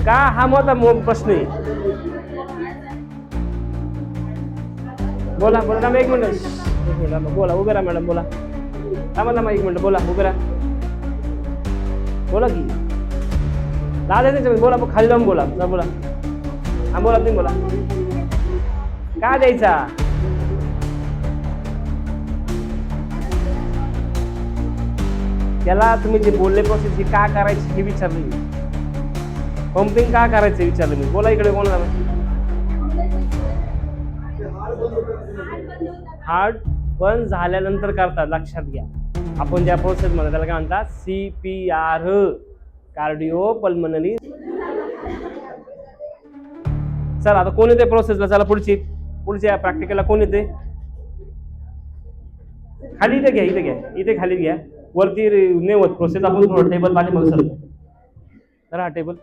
का हा मोठा प्रश्न आहे. बोला बोला एक मिनिट बोला उभे राहा मॅडम बोला थांबा एक मिनिट बोला उभे राहा बोला की लाज आहे त्याच्यामध्ये बोला खाली जाऊन बोला बोला हा बोला तुम्ही बोला का द्यायचा त्याला तुम्ही जे बोलले प्रोसेस ही का करायची हे विचारलं मी पंपिंग का करायचं विचारलं मी बोला इकडे कोण हार्ट बंद झाल्यानंतर करतात लक्षात घ्या आपण ज्या प्रोसेस मध्ये त्याला काय म्हणतात CPR कार्डिओ पल्मनरी. चला आता कोण येते प्रोसेसला चला पुढच्या प्रॅक्टिकलला कोण येते खाली इथे घ्या इथे खाली घ्या वरती नेवत प्रोसेस आपण थोडं टेबल पाठी मग सर हा टेबल